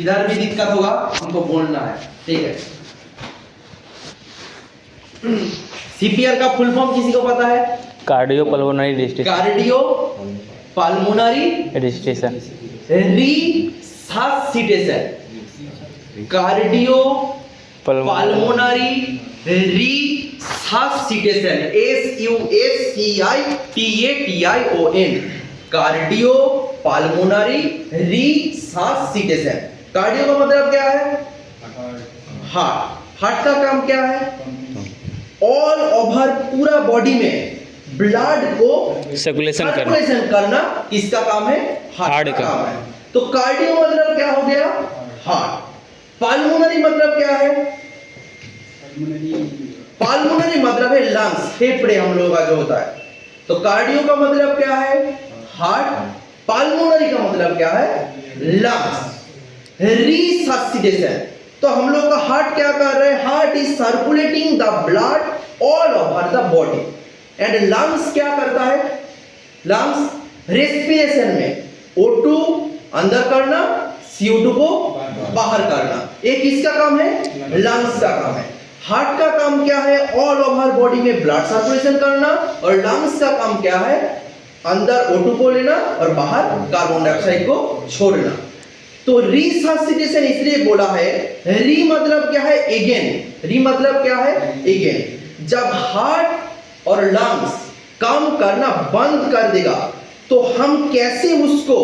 इधर भी दिक्कत होगा, हमको बोलना है, ठीक है। सीपीआर का फुल फॉर्म किसी को पता है? Cardio pulmonary resuscitation. Cardio pulmonary resuscitation. Cardio pulmonary resuscitation, SUSCITATION, cardio pulmonary resuscitation. Cardio का मतलब क्या है? हार्ट। हार्ट का काम क्या है? ऑल ओवर पूरा बॉडी में ब्लड को सर्कुलेशन करना किसका काम है? हार्ट का काम है। तो कार्डियो मतलब क्या हो गया? हार्ट। पल्मोनरी मतलब क्या है? पल्मोनरी मतलब है लंग्स, फेफड़े हम लोगों का जो होता है। तो कार्डियो का मतलब क्या है? हार्ट। पल्मोनरी का मतलब क्या है? लंग्स। रिसससिटेशन, तो हम लोग का हार्ट क्या कर रहे हैं? Heart is circulating the blood all over the body. And lungs क्या करता है? लंग्स रेस्पिरेशन में O2 अंदर करना, CO2 को बाहर करना, ये किसका काम है? लंग्स का काम है। हार्ट का काम क्या है? ऑल ओवर बॉडी में ब्लड सर्कुलेशन करना। और लंग्स का काम क्या है? अंदर O2 को लेना और बाहर कार्बन डाइऑक्साइड को छोड़ना। तो रिसससिटेशन इसलिए बोला है, री मतलब क्या है? अगेन। री मतलब क्या है? अगेन। जब हार्ट और लंग्स काम करना बंद कर देगा तो हम कैसे उसको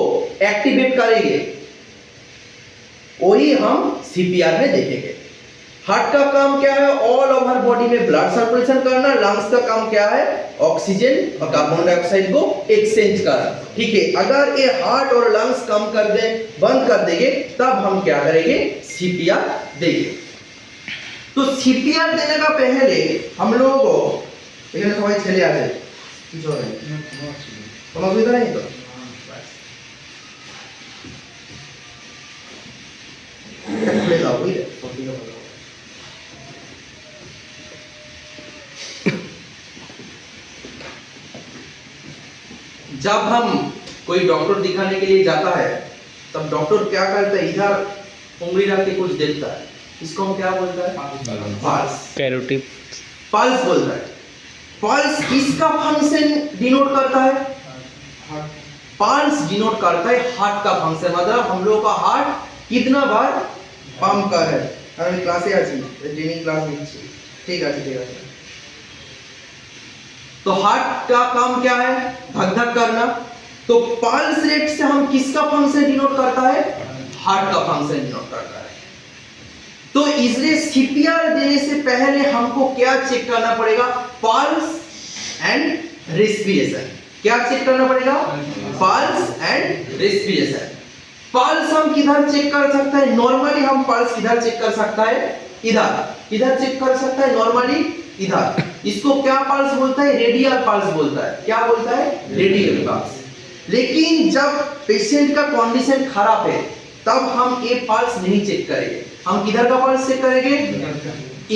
एक्टिवेट करेंगे, वही हम सीपीआर में देखेंगे। हार्ट का काम क्या है? ऑल ओवर बॉडी में ब्लड सर्कुलेशन करना। लंग्स का काम क्या है? ऑक्सीजन और कार्बन डाइऑक्साइड को एक्सचेंज करना, ठीक है। अगर ये हार्ट और लंग्स काम कर दे, बंद कर देंगे, तब हम क्या करेंगे? सीपीआर देंगे। तो सीपीआर देने का पहले हम लोगों को এখানে সবাই ছেলে আছে, কিছু হবে কোনো অসুবিধা নেই তো? খুলে দাও, বুঝলে? जब हम कोई डॉक्टर दिखाने के लिए जाता है, तब डॉक्टर क्या करता है? इधर उंगली रख के कुछ देखता है, इसको हम क्या बोलता है? पल्स। कैरोटिव पल्स बोलता है। पल्स किसका फंक्शन डिनोट करता है? पल्स डिनोट करता है हार्ट का फंक्शन। मतलब हम लोग का हार्ट कितना बार पंप कर रहा है। আমি ক্লাসে আছি, ট্রেনিং ক্লাস নিচ্ছি, ঠিক আছে, ঠিক আছে। तो हार्ट का काम क्या है? धक धक करना। तो पल्स रेट से हम किसका फंक्शन डिनोट करता है? हार्ट का फंक्शन डिनोट करता है। तो इसलिए सीपीआर देने से पहले हमको क्या चेक करना पड़ेगा? Pulse and respiration. क्या चेक करना पड़ेगा? Pulse and respiration. पल्स हम किधर चेक कर सकते हैं? नॉर्मली हम पल्स किधर चेक कर सकता है? इधर। इधर चेक कर सकता है नॉर्मली, इधर। इसको क्या पल्स बोलता है? रेडियल पल्स बोलता है। क्या बोलता है? Radial pulse. लेकिन जब पेशेंट का कंडीशन खराब है, तब हम ये पल्स नहीं चेक करेंगे। हम किधर का पल्स चेक करेंगे?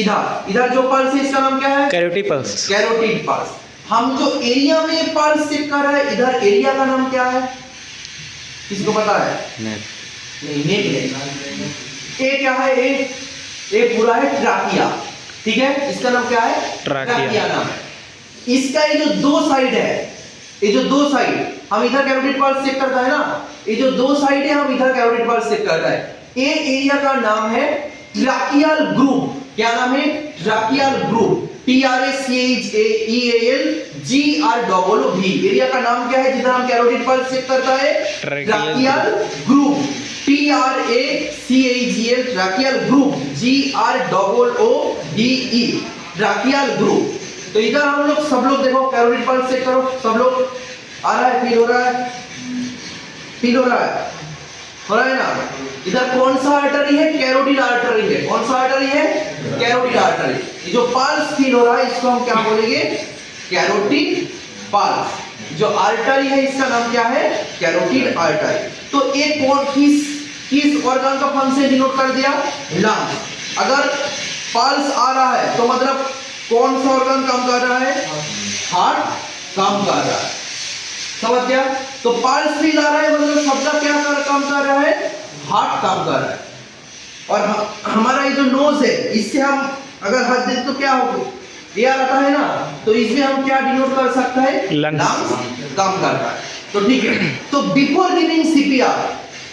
इधर। इधर जो पल्स है, इसका नाम क्या है? कैरोटिव पल्स। Carotid pulse. हम जो एरिया में पल्स चेक कर रहे हैं, इधर एरिया का नाम क्या है? किसको पता है? नहीं, नेक है। ये क्या है? ये पूरा है ट्राकिया, ठीक है। इसका नाम क्या है? ट्राकिया नाम है। इसका ये जो दो साइड है, ये जो दो साइड, हम इधर कैरोटिड पल्स चेक करता है ना, ये जो दो साइड है, हम इधर कैरोटिड पल्स चेक करता है। ये एरिया का नाम है ट्राकियल ग्रुप। क्या नाम है? Tracheal group. TRACHEALGROOV। एरिया का नाम क्या है जिधर हम कैरोटिड पल्स चेक करता है? Tracheal group. TRACHEAL tracheal group, GROOVE tracheal group. तो इधर हम लोग सब लोग देखो, कैरोटिड पल्स चेक करो, सब लोग। आ रहा है? फील हो रहा है? फील हो रहा है? हो रहा है ना? इधर कौन सा आर्टरी है? कैरोटिड आर्टरी है। कौन सा आर्टरी है? Carotid artery. ये जो पल्स फील हो रहा है, इसको हम क्या बोलेंगे? Carotid pulse. जो आर्टरी है, इसका नाम क्या है? Carotid artery. तो एक कौन किस ऑर्गन का फंक्शन डिनोट कर दिया? लंग्स। अगर पल्स आ रहा है तो मतलब कौन सा ऑर्गन काम कर रहा है? हार्ट काम कर रहा है। समझ गया? तो पल्स फील आ रहा है मतलब शब्द क्या काम कर रहा है? हार्ट काम कर रहा है। और हमारा ये जो नोज है, इससे हम अगर हाथ दें तो क्या होगा, एयर आता है ना, तो इसमें हम क्या डिनोट कर सकता है, Lungs. काम करता है। तो ठीक है, तो before giving CPR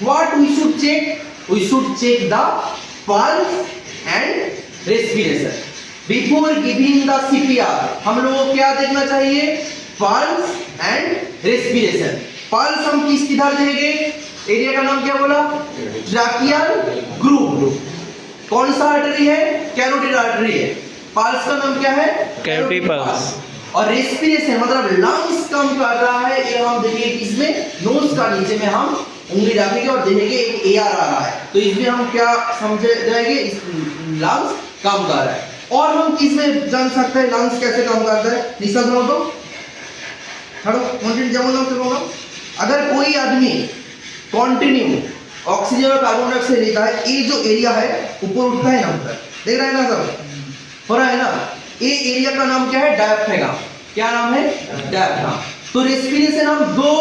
what we should check, we should check the pulse and respiration. Before giving the CPR हम लोगों को क्या देखना चाहिए, पल्स एंड रेस्पिरेशन। पल्स हम किस किधर देंगे, एरिया का नाम क्या बोला, ट्रैकियल ग्रुप। कौन सा आर्टरी है, कैरोटिड आर्टरी है। पल्स का नाम क्या है, कैरोटिड पल्स। और रेस्पिरेशन मतलब लंग्स काम कर रहा है, ये हम देखेंगे इसमें नोज का नीचे में हम उंगली रखेंगे और देखेंगे एक एयर आ रहा है, तो इसमें हम क्या समझे जाएंगे, इस लंग्स काम कर रहा है। और हम किसमें जान सकते हैं लंग्स कैसे काम करता है, निश्वास लो तो छाड़ो कंटिन्यू যেমন নাম से बोलो। अगर कोई आदमी कंटिन्यू ऑक्सीजन और कार्बन डाइऑक्साइड लेता है, ये जो एरिया है ऊपर उठता है ना, ऊपर देख रहे हैं ना, सब हो रहा है ना, ये एरिया का नाम क्या है, डायफ्राम। क्या नाम है, डायफ्राम। तो रेस्पिरेशन हम दो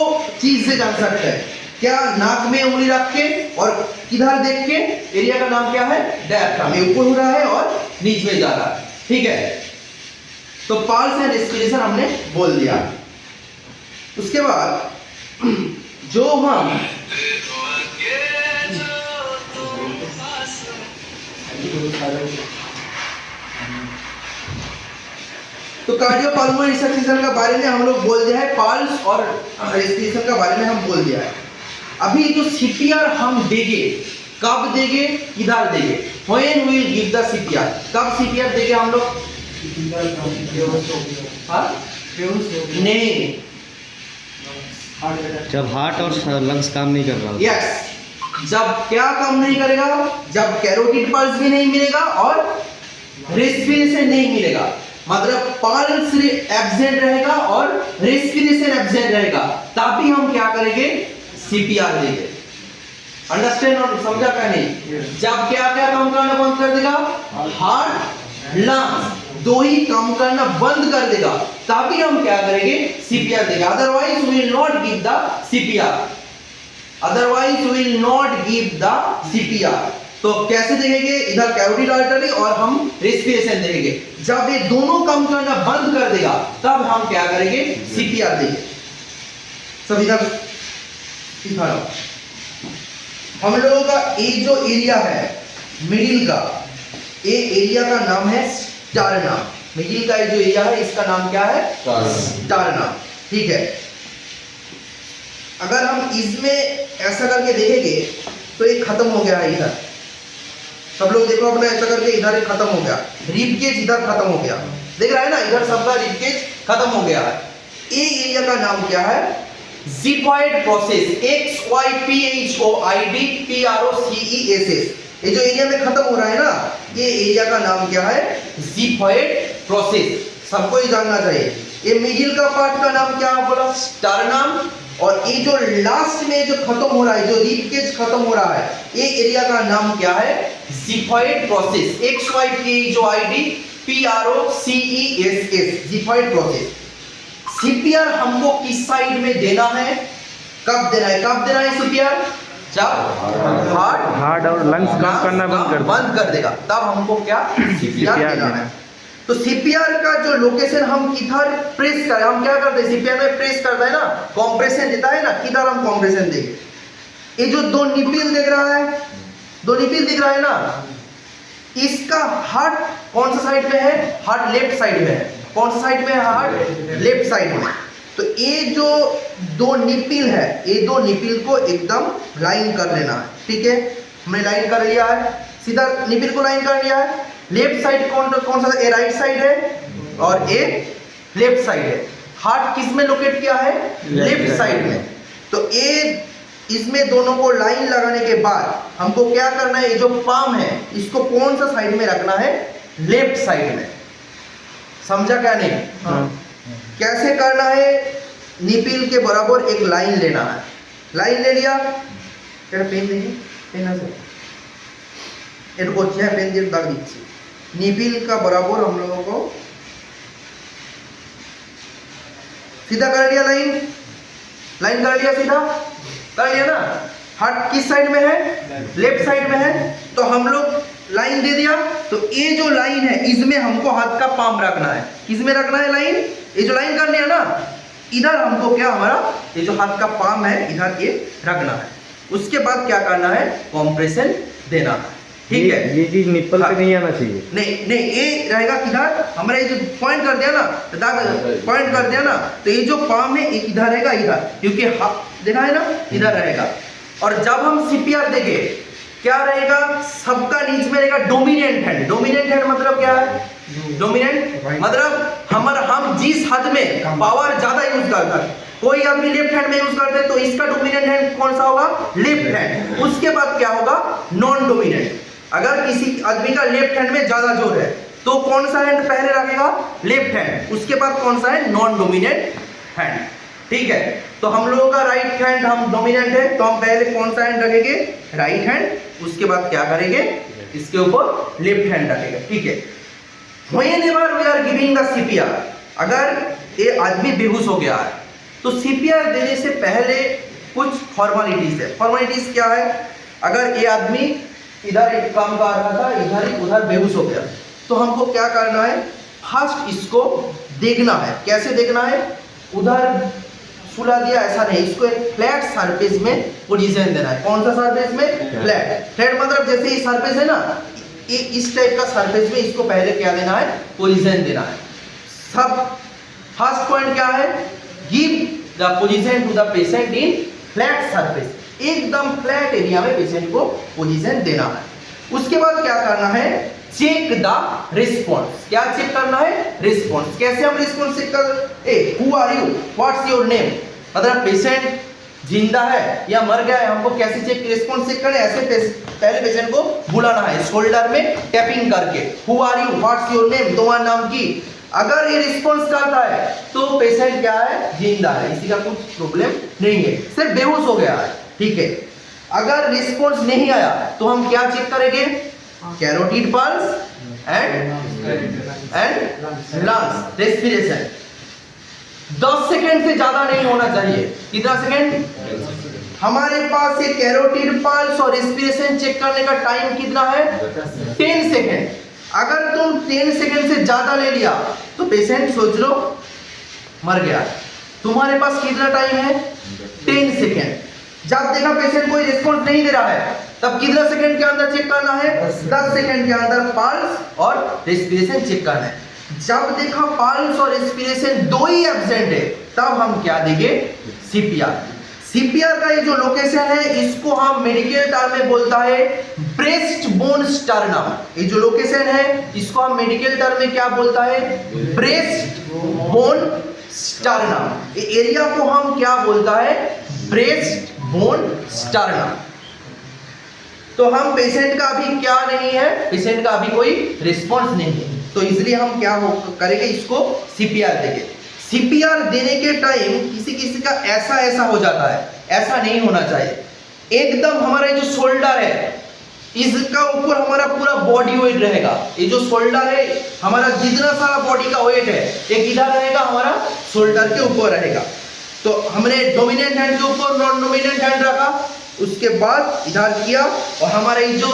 चीज से जान सकते हैं, क्या, नाक में उंगली रख के और किधर देख के, एरिया का नाम क्या है, डायफ्राम। ये ऊपर हो रहा है और नीच में जा रहा है, ठीक है। तो पल्स एंड रेस्पिरेशन हमने बोल दिया। उसके बाद जो हम तो कार्डियोपल्मोनरी रिसर्सिशन का बारे में हम लोग बोल दिया है, पल्स और रेस्पिरेशन का बारे में हम बोल दिया है। अभी जो सीपीआर हम देंगे, कब देंगे, किधर देंगे, when we will give the CPR, कब सीपीआर देंगे हम लोग, हाँ नहीं, जब हार्ट और लंग्स काम नहीं कर रहा होता। यस, जब क्या काम नहीं करेगा, जब कैरोटिड पल्स भी नहीं मिलेगा और रेस्पिरेशन नहीं मिलेगा, मतलब पल्स एब्सेंट रहेगा और रेस्पिरेशन एब्सेंट रहेगा, तभी हम क्या करेंगे, सीपीआर देंगे। अंडरस्टैंड और समझा क्या नहीं, जब क्या क्या काम करना बंद कर देगा, हार्ट लंग्स दो ही काम करना बंद कर देगा, तभी हम क्या करेंगे, सीपीआर देंगे। Otherwise we will not give the CPR, otherwise we will not give the CPR. तो कैसे देंगे, इधर कैरोटिड आर्टरी और हम रेस्पिरेशन देंगे। जब ये दोनों काम करना बंद कर देगा, तब हम क्या करेंगे, सीपीआर देंगे। सब इधर दिखा रहा हूं, हम लोगों का ये जो एरिया है मिडिल का, ये एरिया का नाम है स्टर्नम। मिडिल का जो एरिया है इसका नाम क्या है, स्टर्नम, ठीक है। अगर हम इसमें ऐसा करके देखेंगे तो ये खत्म हो गया है, इधर सब लोग देखो अपना, ऐसा करके इधर खत्म हो गया, रिब केज इधर खत्म हो गया, देख रहा है ना, इधर सबका रिब केज खत्म हो गया है। ये एरिया का नाम क्या है, ज़िफॉइड प्रोसेस, XYPHOID PROCESS। ये जो एरिया में खत्म हो रहा है ना, ये एरिया का नाम क्या है, ज़िफॉइड प्रोसेस, सबको ही जानना चाहिए। ये मिडिल का पार्ट का नाम क्या बोला, स्टर्नम, और ये जो लास्ट में जो खत्म हो रहा है, जो रिब केज खत्म हो रहा है, ये एरिया का नाम क्या है, xiphoid process, XYPHOID PROCESS, xiphoid process. CPR हमको किस साइड में देना है, कब देना है, कब देना है सीपीआर, जब हार्ट और लंग्स काम करना बंद कर देगा, तब हमको क्या, सीपीआर देना है। तो सीपीआर का जो लोकेशन हम किधर प्रेस करें, हम क्या करते हैं, सीपीआर में प्रेस करता है ना, कॉम्प्रेशन देता है ना, किधर हम कॉम्प्रेशन देंगे, ये जो दो निपिल दिख रहा है, दो निपिल दिख रहा है ना, इसका हार्ट कौन सा साइड में है, हार्ट लेफ्ट साइड में है। कौन सा साइड में है, हार्ट लेफ्ट साइड में। तो ये जो दो निपिल है, ये दो निपिल को एकदम लाइन कर लेना है, ठीक है, हमने लाइन कर लिया है, सीधा निपिल को लाइन कर लिया है। लेफ्ट साइड कौन सा, ये राइट साइड है और ये लेफ्ट साइड है। हार्ट किस में लोकेट किया है, लेफ्ट साइड में। तो ये इसमें दोनों को लाइन लगाने के बाद हमको क्या करना है, ये जो पाम है इसको कौन सा साइड में रखना है, लेफ्ट साइड में। समझा क्या नहीं, कैसे करना है, निपिल के बराबर एक लाइन लेना है, लाइन ले लिया, तेरा पेन देखिए, पेन আছে এরকম হচ্ছে, পেন দিয়ে দাগ দিচ্ছি, निपिल का बराबर हम लोगों को सीधा कर लिया, लाइन कर लिया, सीधा कर लिया ना। हार्ट किस साइड में है? लेफ्ट साइड में है। तो हम लोग लाइन दे दिया, तो ये जो लाइन है इसमें हमको हाथ का पाम रखना है। किसमें रखना है लाइन? ये जो लाइन करनी है ना, इधर हमको क्या, हमारा ये जो हाथ का पाम है इधर ये रखना है। उसके बाद क्या करना है? कॉम्प्रेशन देना है, ठीक है। ये चीज निप्पल पे नहीं आना चाहिए। नहीं नहीं, ये रहेगा किधर? हमारा ये जो पॉइंट कर दिया ना, पॉइंट कर दिया ना, तो ये जो पाम है ये इधर रहेगा, इधर, क्योंकि देखा है ना, इधर रहेगा। और जब हम सीपीआर देंगे क्या रहेगा? सबका नीचे में रहेगा डोमिनेंट हैंड। डोमिनेंट हैंड मतलब क्या है? डोमिनेंट मतलब हम जिस हद में पावर ज्यादा यूज करता है, कोई आदमी लेफ्ट हैंड में यूज करते हैं तो इसका डोमिनेंट हैंड कौन सा होगा? Left hand. उसके बाद क्या होगा? Non dominant. अगर किसी आदमी का लेफ्ट हैंड में ज्यादा जोर है तो कौन सा हैंड पहले रखेगा? Left hand. उसके बाद कौन सा है? नॉन डोमिनेंट हैंड, ठीक है। तो हम लोगों का राइट हैंड हम डोमिनेंट है, तो हम पहले कौन सा हैंड रखेंगे? Right hand. उसके बाद क्या करेंगे? इसके ऊपर लेफ्ट हैंड रखेंगे, ठीक है। Whenever we are giving the CPR, अगर ये आदमी बेहोश हो गया है तो CPR देने से पहले कुछ फॉर्मेलिटीज है। फॉर्मेलिटीज क्या है? अगर ये आदमी इधर एक काम कर रहा था, इधर उधर बेहोश हो गया, तो हमको क्या करना है? फर्स्ट इसको देखना है। कैसे देखना है? उधर सुला दिया ऐसा नहीं, इसको एक फ्लैट सरफेस में पोजीशन देना है। कौन सा सरफेस में? फ्लैट। फ्लैट मतलब जैसे ये सरफेस है ना, ये इस टाइप का सरफेस में इसको पहले क्या देना है? पोजीशन देना है। सब फर्स्ट पॉइंट क्या है? Give the position to the patient in flat surface. एकदम फ्लैट एरिया में पेशेंट को पोजीशन देना है। उसके बाद क्या करना है? Check the response. क्या चेक करना है? रिस्पॉन्स। कैसे हम रिस्पॉन्स चेक कर? Who are you, what's your name, मतलब पेशेंट जिंदा है या मर गया है, हमको कैसे चेक रिस्पॉन्स चेक करें? ऐसे पहले पेशेंट को बुलाना है शोल्डर में टैपिंग करके, who are you, what's your name, तुम्हारा नाम की। अगर ये रिस्पॉन्स करता है तो पेशेंट क्या है? जिंदा है, इसी का कुछ प्रॉब्लम नहीं है, सिर्फ बेहोश हो गया है, ठीक है। अगर रिस्पॉन्स नहीं आया तो हम क्या चेक करेंगे? Carotid pulse and lungs respiration. 10 second से ज्यादा नहीं होना चाहिए। कितना सेकेंड? हमारे पास ये कैरोटिड पल्स और रेस्पिरेशन चेक करने का टाइम कितना है? 10 सेकेंड। अगर तुम 10 सेकेंड से ज्यादा ले लिया तो पेशेंट सोच लो मर गया। तुम्हारे पास कितना टाइम है? 10 सेकेंड। जब देखा पेशेंट कोई रिस्पॉन्स नहीं दे रहा है तब कितना सेकंड के अंदर चेक करना है? 10 सेकंड के अंदर पल्स और रेस्पिरेशन चेक करना है। जब देखा पल्स और रेस्पिरेशन दो ही एब्सेंट है तब हम क्या देंगे? सीपीआर। सीपीआर का ये जो लोकेशन है इसको हम मेडिकल टर्म में बोलता है ब्रेस्ट बोन स्टर्नम। ये जो लोकेशन है इसको हम मेडिकल टर्म में क्या बोलता है? Breast bone sternum. ये एरिया को हम क्या बोलता है? Breast bone sternum. तो हम पेशेंट का अभी क्या नहीं है? पेशेंट का अभी कोई रिस्पॉन्स नहीं है, तो इसलिए हम क्या करेंगे? इसको सीपीआर देंगे। सीपीआर देने के टाइम किसी किसी का ऐसा हो जाता है, ऐसा नहीं होना चाहिए। एकदम हमारा जो शोल्डर है इसका ऊपर हमारा पूरा बॉडी वेट रहेगा। ये जो शोल्डर है हमारा जितना सारा बॉडी का वेट है ये किधर रहेगा? हमारा शोल्डर के ऊपर रहेगा। तो हमने डोमिनेंट हैंड के ऊपर नॉन डोमिनेंट हैंड रखा, उसके बाद इधर किया और हमारा ये जो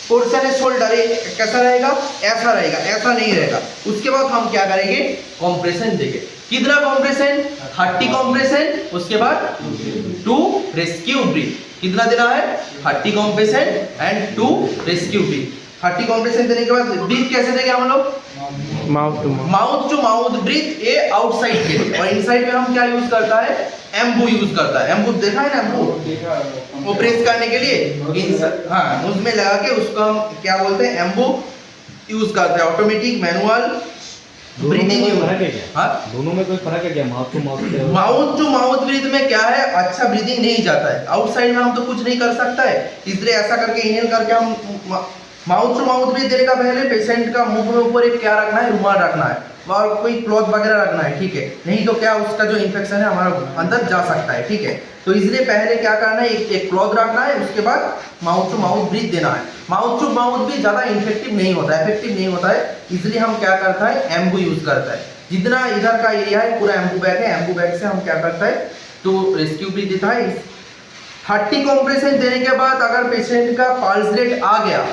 पोर्शन है शोल्डर है कैसा रहेगा? ऐसा रहेगा, ऐसा नहीं रहेगा। उसके बाद हम क्या करेंगे? कंप्रेशन देंगे। कितना कंप्रेशन? 30 कंप्रेशन। उसके बाद 2 रेस्क्यू ब्रीथ। कितना देना है? 30 compression and 2 rescue breath. 30 compression देने के बाद ब्रीथ कैसे देंगे हम लोग? माउथ टू माउथ ब्रीथ, ये आउटसाइड के लिए। और इनसाइड में हम क्या यूज करता है? एम्बू यूज करता है। एम्बू देखा है ना? एम्बू वो प्रेस करने के लिए हाँ मुंह में लगा के उसको हम क्या बोलते हैं? एम्बू यूज करते हैं। Automatic manual breathing. दोनों में कोई फर्क है क्या? माउथ टू माउथ ब्रीथ में क्या है? अच्छा ब्रीदिंग नहीं जाता है। आउटसाइड में हम तो कुछ नहीं कर सकता है, इसलिए ऐसा करके इनहेल करके हम माउथ टू माउथ ब्रीथ देने का पहले पेशेंट का मुंह में ऊपर एक क्या रखना है? रुमाल रखना है और कोई क्लॉथ वगैरह रखना है, ठीक है। नहीं तो क्या उसका जो इन्फेक्शन है हमारा अंदर जा सकता है, ठीक है। तो इसलिए पहले क्या करना है? एक क्लॉथ रखना है, उसके बाद माउथ टू माउथ ब्रीथ देना है। माउथ टू माउथ भी ज़्यादा इफेक्टिव नहीं होता है, इसलिए हम क्या करता है? एम्बू यूज करता है। जितना इधर का एरिया है पूरा एम्बू बैग है, एम्बू बैग से हम क्या करता है? तो रेस्क्यू ब्रीथ देता है। 30 कंप्रेशन देने के बाद अगर पेशेंट का पल्स रेट आ गया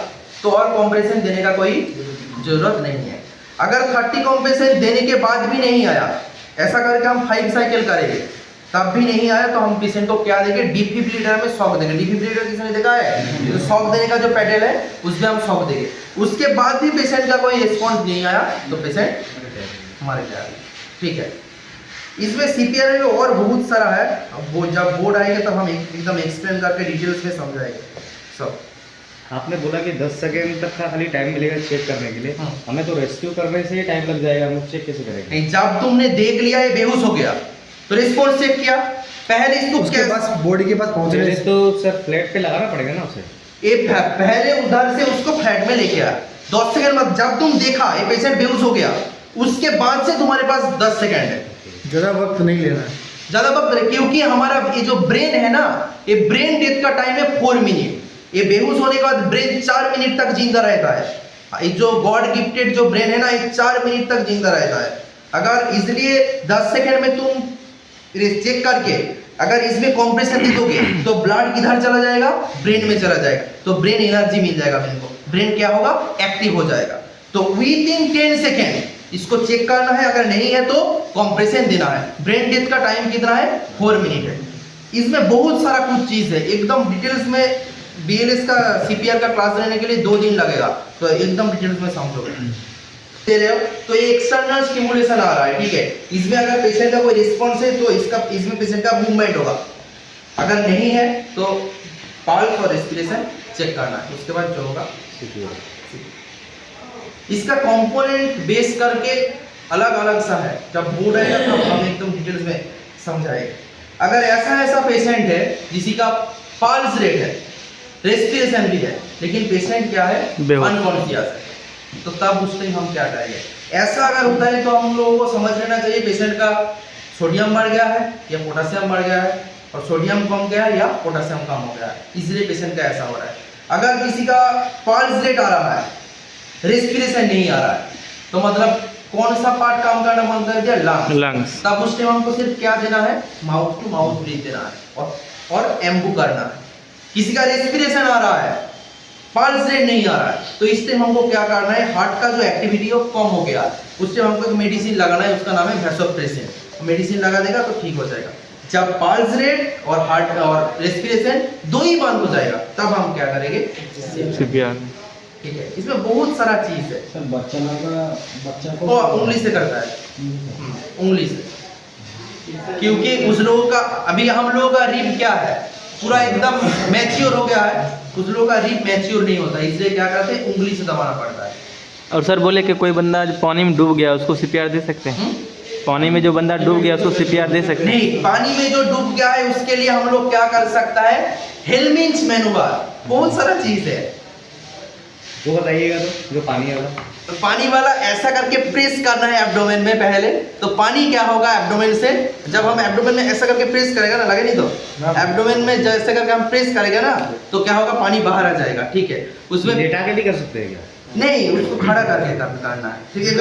तो और कंप्रेशन देने का कोई जरूरत नहीं है। अगर 30 कंप्रेशन देने के बाद भी नहीं आया, ऐसा करके हम 5 साइकिल करेंगे तब भी नहीं आया तो हम पेशेंट को क्या देंगे, डिफिब्रिलेटर में शॉक देंगे। डिफिब्रिलेटर किसने देखा है, तो शॉक देने का जो पैडल है उसमें हम शॉक देंगे। उसके बाद भी पेशेंट का कोई रिस्पॉन्स नहीं आया तो पेशेंट मर गया। ठीक है, इसमें सीपीआर में और बहुत सारा है। अब वो जब बोर्ड आएगा तब हम एकदम एक्सप्लेन करके डिटेल्स में समझाएंगे सब। आपने बोला कि 10 सेकंड तक का खाली टाइम मिलेगा चेक करने के लिए। हमें तो रेस्क्यू करने से ही टाइम लग जाएगा, हम चेक कैसे करेंगे? नहीं, जब तुमने देख लिया ये बेहोश हो गया तो रिस्पॉन्स चेक किया, पहले इसको उसके पास बॉडी के पास पहुंचने पहले तो सर फ्लैट पे लगाना पड़ेगा ना उसे। पहले उधर से उसको फ्लैट में लेके आया 10 सेकंड बाद। जब तुम देखा ये पेशेंट बेहोश हो गया उसके बाद से तुम्हारे पास 10 सेकंड है। ज़्यादा वक्त नहीं लेना है। ज्यादा वक्त नहीं, क्योंकि हमारा ये जो ब्रेन है ना, ये ब्रेन डेथ का टाइम है 4 मिनट। ये बेहोश होने के बाद ब्रेन 4 मिनट तक जिंदा रहता है। ये जो गॉड गिफ्टेड जो ब्रेन है ना, ये 4 मिनट तक जिंदा रहता है। अगर इसलिए 10 सेकंड में तुम चेक करके अगर इसमें कॉम्प्रेशन दे दोगे तो ब्लड किधर चला जाएगा, ब्रेन में चला जाएगा, तो ब्रेन एनर्जी मिल जाएगा ब्रेन को, ब्रेन क्या होगा, एक्टिव हो जाएगा। तो विद इन 10 सेकेंड इसको चेक करना है, अगर नहीं है तो कॉम्प्रेशन देना है। ब्रेन डेथ का टाइम कितना है, 4 मिनट है। इसमें बहुत सारा कुछ चीज है, एकदम डिटेल्स में बीएलएस का सीपीआर का क्लास लेने के लिए 2 दिन लगेगा, तो एकदम डिटेल्स में समझोगे। दे रहे हो तो ये एक्सटर्नल स्टिमुलेशन आ रहा है, ठीक है। इसमें अगर पेशेंट का कोई रिस्पॉन्स है तो इसमें पेशेंट का मूवमेंट होगा, अगर नहीं है तो पल्स और रेस्पिरेशन चेक करना है। उसके बाद जो होगा इसका कंपोनेंट बेस करके अलग अलग सा है। जब बोर्ड आएगा तो हम एकदम डिटेल्स में समझाएंगे। अगर ऐसा पेशेंट है जिसी का पल्स रेट है, रेस्पिरेशन भी है, लेकिन पेशेंट क्या है, अनकॉन्शियस है, तो तब उस टाइम हम क्या करेंगे। ऐसा अगर होता है तो हम लोगों को समझ लेना चाहिए पेशेंट का सोडियम बढ़ गया है या पोटेशियम बढ़ गया है, और सोडियम कम गया है या पोटेशियम कम हो गया है, इसलिए पेशेंट का ऐसा हो रहा है। अगर किसी का पल्स रेट आ रहा है, रेस्पिरेशन नहीं आ रहा है, तो मतलब कौन सा पार्ट काम करना बंद कर दिया, लंग्स। तब उस टाइम हमको सिर्फ क्या देना है, माउथ टू माउथ ब्रीथ देना है और एम्बू करना है। किसी का रेस्पिरेशन आ रहा है, पल्स रेट नहीं आ रहा है, तो इस टाइम हमको क्या करना है, हार्ट का जो एक्टिविटी है कम हो गया, उस टाइम हमको एक मेडिसिन लगाना है, उसका नाम है वैसोप्रेसिन। मेडिसिन लगा देगा तो ठीक हो जाएगा। जब पल्स रेट और हार्ट और रेस्पिरेशन दो ही बंद हो जाएगा तब हम क्या करेंगे, सीपीआर। ठीक है, इसमें बहुत सारा चीज है। सर बच्चा को उंगली से करता है, उंगली से, क्योंकि उस लोगों का अभी हम लोगों का रिब क्या है, पूरा एकदम मैच्योर हो गया है, कुछ लोगों का रिब मैच्योर नहीं होता, इसलिए क्या करते हैं, उंगली से दबाना पड़ता है। और सर बोले कि कोई बंदा पानी में डूब गया उसको सीपीआर दे सकते हैं? पानी में जो बंदा डूब गया उसको सीपीआर दे सकते हैं? नहीं, पानी में जो डूब गया है उसके लिए हम लोग क्या कर सकता है, हेलमिंच मैनूवर, बहुत सारा चीज है। वो बताइएगा तो, जो पानी वाला। तो पानी वाला ऐसा करके प्रेस करना है एब्डोमेन में पहले, तो पानी क्या होगा एब्डोमेन से, जब हम एब्डोमेन में ऐसा करके प्रेस करेगा ना, लगे नहीं तो एब्डोमेन में जैसे करके हम प्रेस करेंगे ना, तो क्या होगा, पानी बाहर आ जाएगा। ठीक है, उसमें लेटा के भी कर सकते हैं क्या? नहीं, उसको खड़ा करके करना है। ठीक है,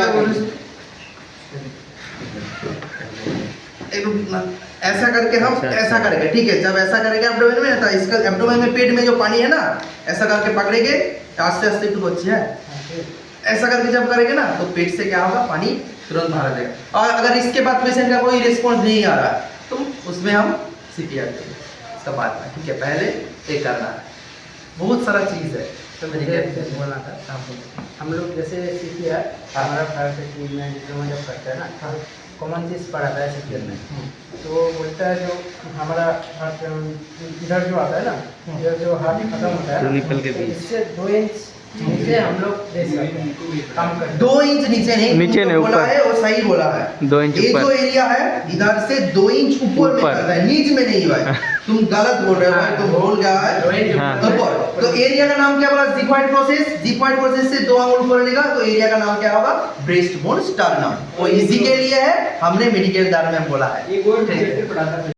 ऐसा करके हम ऐसा करेंगे। ठीक है, जब ऐसा करेंगे एब्डोमेन में, तो इसका एब्डोमेन में पेट में जो पानी है ना, ऐसा करके पकड़ेंगे, आस्ते आस्ते तो अच्छी है, ऐसा करके जब करेंगे ना तो पेट से क्या होगा, पानी तुरंत बाहर आ जाएगा। और अगर इसके बाद पेशेंट का कोई रिस्पॉन्स नहीं आ रहा है तो उसमें हम सीपीआर देंगे, इसका बाद में। ठीक है, पहले ये करना है, बहुत सारा चीज़ है। तो मुझे बोलना था, हम लोग जैसे सीपीआर हमारा प्राइवेट में डिप्लोमा जब करते हैं ना, कॉमन चीज़ पढ़ाता है सीपीआर में, तो वो बोलता है जो हमारा हार्ट इधर जो आता है ना, इधर जो हार्ट खत्म होता है तो इससे 2 इंच नीचे हम लोग काम करते हैं। 2 इंच नीचे नहीं, नीचे नहीं, बोला ऊपर है, वो सही बोला है। 2 इंच ये ऊपर। जो एरिया है इधर से 2 इंच ऊपर में करता है, नीच में नहीं हुआ है। तुम गलत बोल रहे हो, तुम बोल गया है हाँ। ऊपर। तो एरिया का नाम क्या बोला, जिपॉइड प्रोसेस। जिपॉइड प्रोसेस से 2 आंगुल ऊपर लेगा तो एरिया का नाम क्या होगा, ब्रेस्ट बोन स्टर्नम। वो इजी के लिए है, हमने मेडिकल दार में बोला है। ये गोल पढ़ाता है।